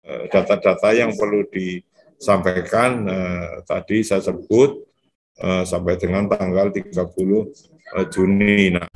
data-data yang perlu disampaikan tadi saya sebut sampai dengan tanggal 30 Juni. Nah,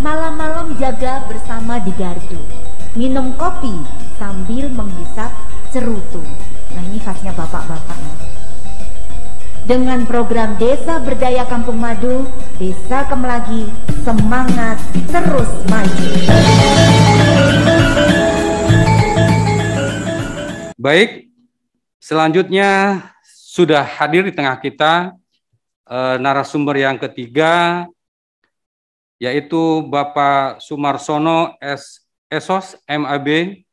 malam-malam jaga bersama di gardu, minum kopi sambil menghisap cerutu. Nah, ini khasnya bapak-bapak. Dengan program Desa Berdaya Kampung Madu, Desa Kemelagi semangat terus maju. Baik, selanjutnya sudah hadir di tengah kita narasumber yang ketiga, yaitu Bapak Sumarsono Esos MAB,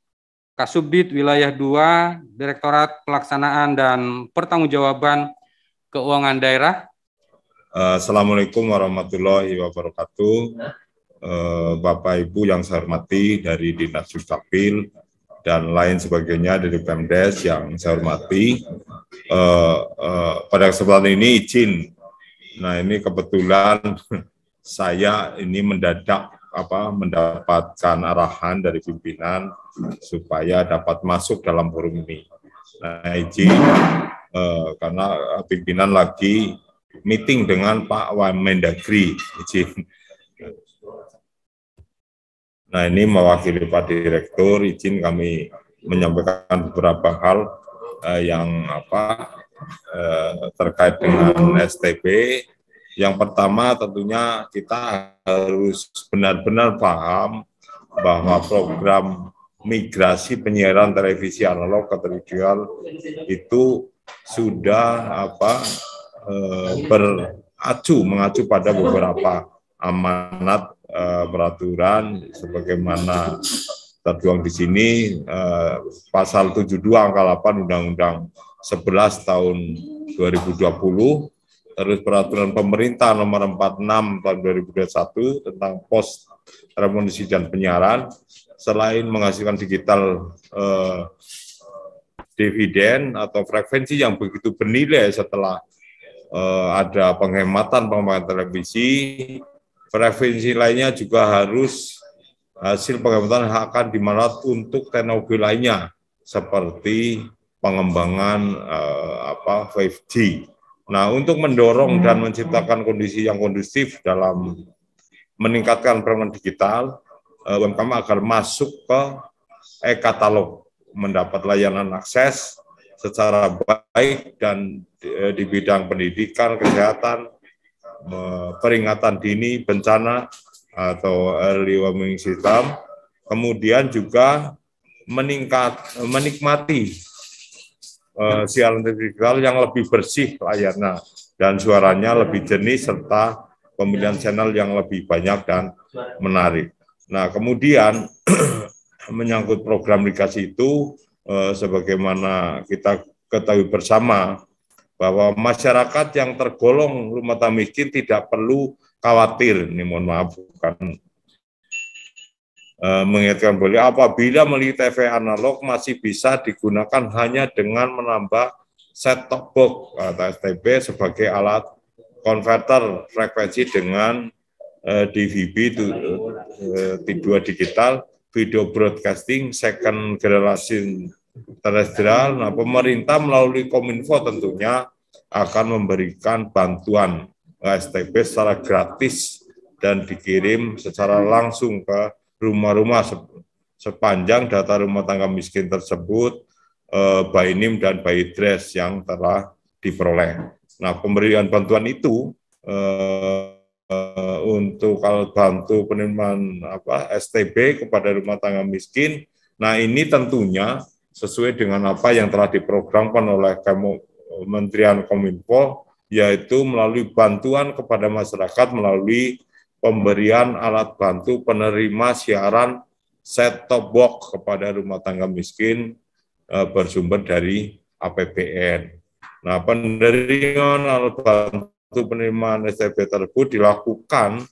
Kasubdit Wilayah 2, Direktorat Pelaksanaan dan Pertanggungjawaban Keuangan Daerah. Assalamualaikum warahmatullahi wabarakatuh. Bapak Ibu yang saya hormati dari Dinas Dukcapil dan lain sebagainya dari Pemdes yang saya hormati. Pada kesempatan ini izin. Nah, ini kebetulan saya ini mendadak mendapatkan arahan dari pimpinan supaya dapat masuk dalam forum ini. Nah, izin karena pimpinan lagi meeting dengan Pak Wamendagri, izin. Nah, ini mewakili Pak Direktur, izin kami menyampaikan beberapa hal yang terkait dengan STB. Yang pertama tentunya kita harus benar-benar paham bahwa program migrasi penyiaran televisi analog ke digital itu sudah mengacu pada beberapa amanat peraturan sebagaimana tertuang di sini pasal 72 angka 8 Undang-Undang 11 tahun 2020, terus peraturan pemerintah nomor 46 tahun 2021 tentang pos telekomunikasi dan penyiaran. Selain menghasilkan digital dividen atau frekuensi yang begitu bernilai setelah ada penghematan televisi, frekuensi lainnya juga harus hasil penghematan akan dimanfaat untuk teknologi lainnya seperti pengembangan 5G. Nah, untuk mendorong dan menciptakan kondisi yang kondusif dalam meningkatkan peran digital, UMKM agar masuk ke e-katalog, mendapat layanan akses secara baik dan di bidang pendidikan, kesehatan, peringatan dini, bencana, atau early warning system, kemudian juga menikmati siaran digital yang lebih bersih layarnya dan suaranya lebih jernih serta pemilihan channel yang lebih banyak dan menarik. Nah, kemudian menyangkut program migrasi itu, sebagaimana kita ketahui bersama bahwa masyarakat yang tergolong rumah tangga miskin tidak perlu khawatir, ini mohon maaf bukan mengingatkan boleh, apabila membeli TV analog masih bisa digunakan hanya dengan menambah set-top box atau STB sebagai alat konverter frekuensi dengan DVB 2 digital video broadcasting second generation terestrial. Nah, pemerintah melalui Kominfo tentunya akan memberikan bantuan STB secara gratis dan dikirim secara langsung ke rumah-rumah sepanjang data rumah tangga miskin tersebut, BAINIM dan BAIDRES yang telah diperoleh. Nah, pemberian bantuan itu untuk kalau bantu penerimaan STB kepada rumah tangga miskin. Nah, ini tentunya sesuai dengan apa yang telah diprogramkan oleh Kementerian Kominfo, yaitu melalui bantuan kepada masyarakat melalui pemberian alat bantu penerima siaran set-top box kepada rumah tangga miskin bersumber dari APBN. Nah, penerimaan alat bantu penerimaan STB tersebut dilakukan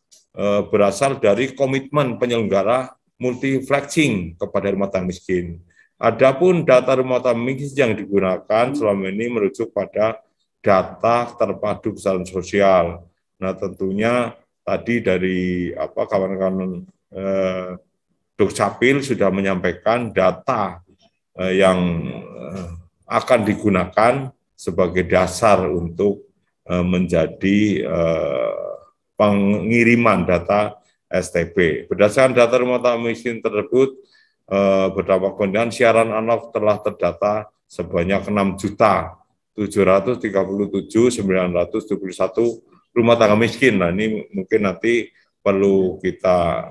berasal dari komitmen penyelenggara multiflexing kepada rumah tangga miskin. Adapun data rumah tangga miskin yang digunakan selama ini merujuk pada data terpadu kesejahteraan sosial. Nah, tentunya tadi dari kawan-kawan Dukcapil sudah menyampaikan data yang akan digunakan sebagai dasar untuk menjadi pengiriman data STB. Berdasarkan data rumah tangga miskin tersebut, berdampak kemudian siaran analog telah terdata sebanyak 6.737.971 rumah tangga miskin. Nah, ini mungkin nanti perlu kita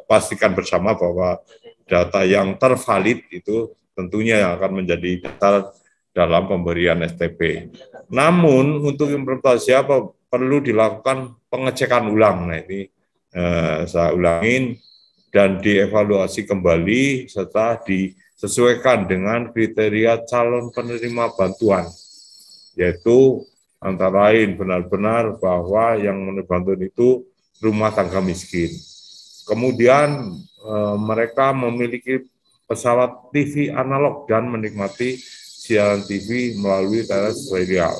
pastikan bersama bahwa data yang tervalid itu tentunya yang akan menjadi dasar dalam pemberian STB. Namun untuk implementasi apa perlu dilakukan pengecekan ulang. Nah, ini saya ulangin dan dievaluasi kembali serta disesuaikan dengan kriteria calon penerima bantuan, yaitu antara lain benar-benar bahwa yang menerima bantuan itu rumah tangga miskin. Kemudian mereka memiliki pesawat TV analog dan menikmati siaran TV melalui terestrial.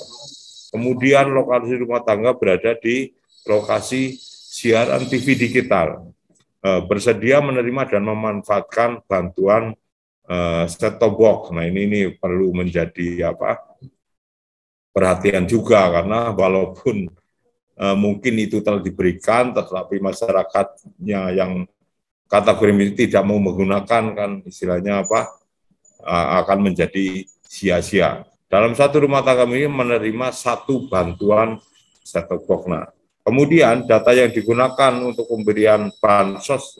Kemudian lokasi rumah tangga berada di lokasi siaran TV digital, bersedia menerima dan memanfaatkan bantuan set-top box. Nah, ini perlu menjadi perhatian juga, karena walaupun mungkin itu telah diberikan, tetapi masyarakatnya yang kategori ini tidak mau menggunakan, kan istilahnya akan menjadi sia-sia. Dalam satu rumah tangga ini menerima satu bantuan set-top box. Nah, kemudian data yang digunakan untuk pemberian bansos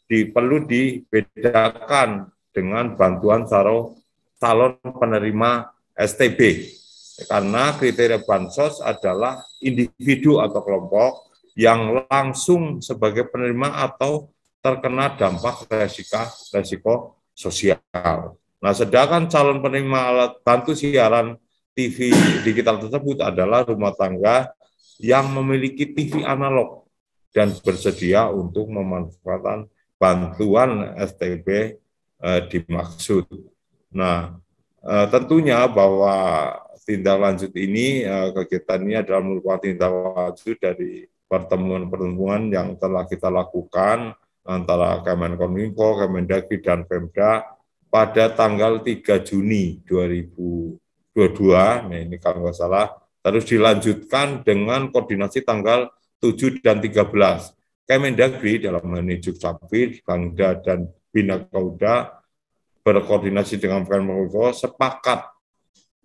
perlu dibedakan dengan bantuan calon penerima STB, karena kriteria bansos adalah individu atau kelompok yang langsung sebagai penerima atau terkena dampak resiko sosial. Nah, sedangkan calon penerima alat bantu siaran TV digital tersebut adalah rumah tangga yang memiliki TV analog dan bersedia untuk memanfaatkan bantuan STB dimaksud. Nah, tentunya bahwa tindak lanjut ini, kegiatan ini adalah merupakan tindak lanjut dari pertemuan-pertemuan yang telah kita lakukan antara Kemenkominfo, Kemendagri, dan Pemda pada tanggal 3 Juni 2022, nah ini kalau nggak salah, terus dilanjutkan dengan koordinasi tanggal 7 dan 13. Kemendagri dalam hal ini Dukcapil, Bangda, dan Binakauda berkoordinasi dengan Kemenkominfo sepakat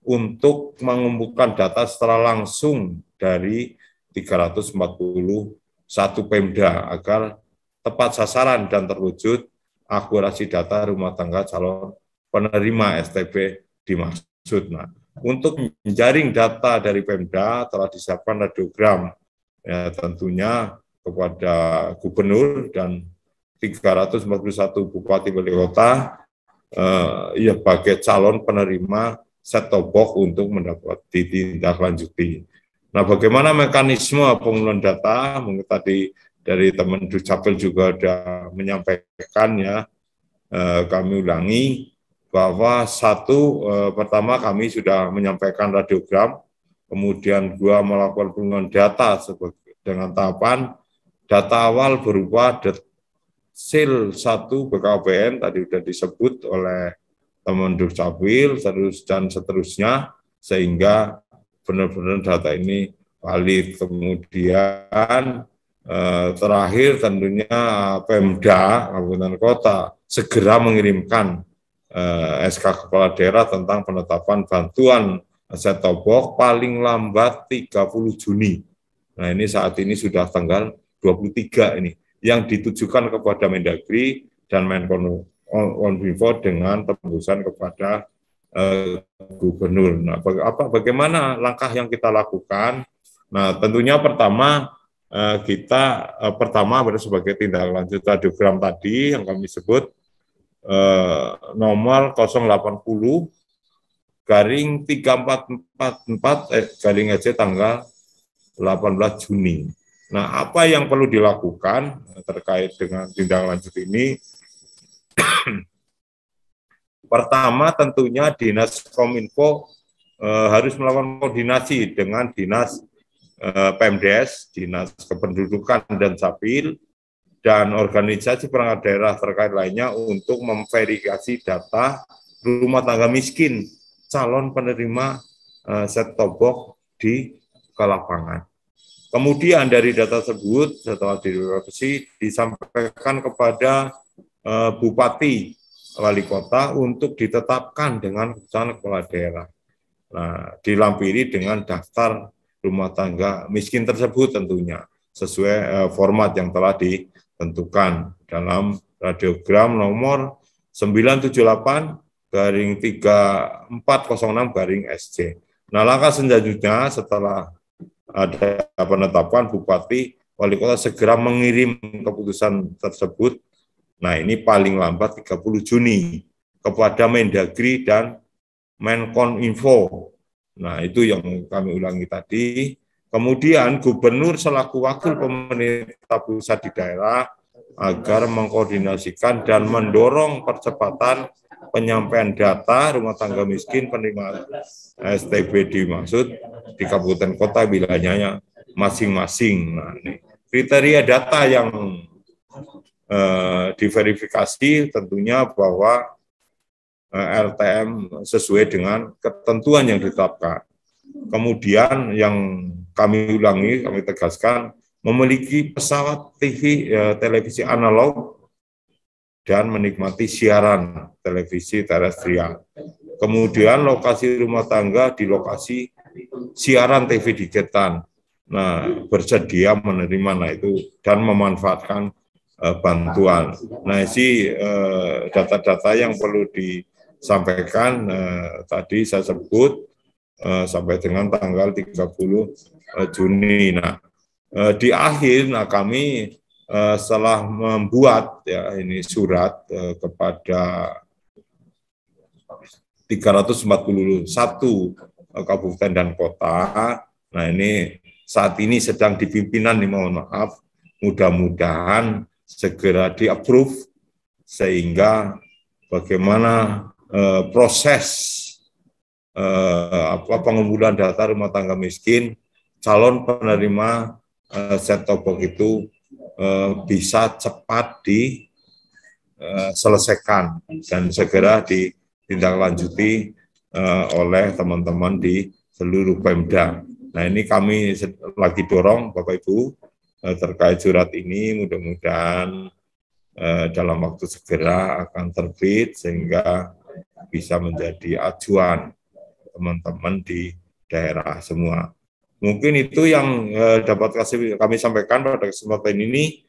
untuk mengumpulkan data secara langsung dari 341 Pemda agar tepat sasaran dan terwujud akurasi data rumah tangga calon penerima STB dimaksud. Nah, untuk menjaring data dari Pemda telah disiapkan radiogram, ya, tentunya kepada gubernur dan 341 bupati wali kota ya sebagai calon penerima set-top box untuk mendapat ditindaklanjuti. Nah, bagaimana mekanisme pengumpulan data? Mungkin tadi dari teman Dukcapil juga sudah menyampaikan, ya, kami ulangi bahwa pertama kami sudah menyampaikan radiogram, kemudian dua melakukan pengumpulan data dengan tahapan data awal berupa desil 1 BKPN tadi sudah disebut oleh teman Dukcapil, dan seterusnya, sehingga benar-benar data ini valid. Kemudian terakhir tentunya Pemda Kabupaten Kota segera mengirimkan SK Kepala Daerah tentang penetapan bantuan set-top box paling lambat 30 Juni. Nah, ini saat ini sudah tanggal 23 ini, yang ditujukan kepada Mendagri dan Menkominfo dengan tembusan kepada gubernur. Nah, bagaimana langkah yang kita lakukan? Nah, tentunya pertama sebagai tindak lanjut radiogram tadi yang kami sebut nomor 080/3444 tanggal 18 Juni. Nah, apa yang perlu dilakukan terkait dengan tindak lanjut ini? Pertama, tentunya Dinas Kominfo harus melakukan koordinasi dengan Dinas Pemdes, Dinas Kependudukan dan Capil, dan organisasi perangkat daerah terkait lainnya untuk memverifikasi data rumah tangga miskin calon penerima set-top box di lapangan. Kemudian dari data tersebut setelah direvisi disampaikan kepada Bupati, Wali Kota untuk ditetapkan dengan keputusan kepala daerah. Nah, dilampiri dengan daftar rumah tangga miskin tersebut tentunya sesuai format yang telah ditentukan dalam radiogram nomor 978/3406/SC. Nah, langkah selanjutnya setelah ada penetapan, Bupati, Wali Kota segera mengirim keputusan tersebut. Nah, ini paling lambat 30 Juni kepada Mendagri dan Menkominfo. Nah, itu yang kami ulangi tadi. Kemudian Gubernur selaku wakil pemerintah pusat di daerah agar mengkoordinasikan dan mendorong percepatan penyampaian data rumah tangga miskin penerima STB dimaksud di kabupaten kota wilayahnya masing-masing. Nah, ini kriteria data yang diverifikasi tentunya bahwa RTM sesuai dengan ketentuan yang ditetapkan. Kemudian yang kami ulangi, kami tegaskan, memiliki pesawat TV, televisi analog, dan menikmati siaran televisi terestrial. Kemudian lokasi rumah tangga di lokasi siaran TV digital. Nah, bersedia menerima, nah itu, dan memanfaatkan bantuan. Nah, ini data-data yang perlu disampaikan tadi saya sebut sampai dengan tanggal 30 Juni. Nah, di akhir, nah kami setelah membuat ya ini surat kepada 341 kabupaten dan kota. Nah, ini saat ini sedang dipimpinan, mohon maaf, mudah-mudahan segera di-approve sehingga bagaimana proses pengumpulan data rumah tangga miskin calon penerima set-top box itu bisa cepat diselesaikan dan segera ditindaklanjuti oleh teman-teman di seluruh Pemda. Nah, ini kami lagi dorong Bapak Ibu terkait surat ini, mudah-mudahan dalam waktu segera akan terbit sehingga bisa menjadi acuan teman-teman di daerah semua. Mungkin itu yang dapat kami sampaikan pada kesempatan ini.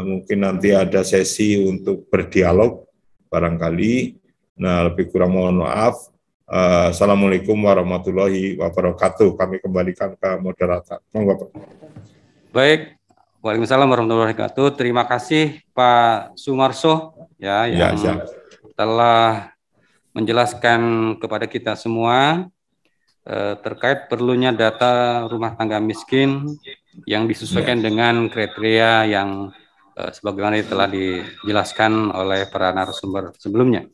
Mungkin nanti ada sesi untuk berdialog barangkali. Nah, lebih kurang mohon maaf. Assalamualaikum warahmatullahi wabarakatuh. Kami kembalikan ke moderator. Monggo, Pak. Baik, Waalaikumsalam warahmatullahi wabarakatuh. Terima kasih Pak Sumarso ya yang telah menjelaskan kepada kita semua terkait perlunya data rumah tangga miskin yang disesuaikan dengan kriteria yang sebagaimana telah dijelaskan oleh para narasumber sebelumnya.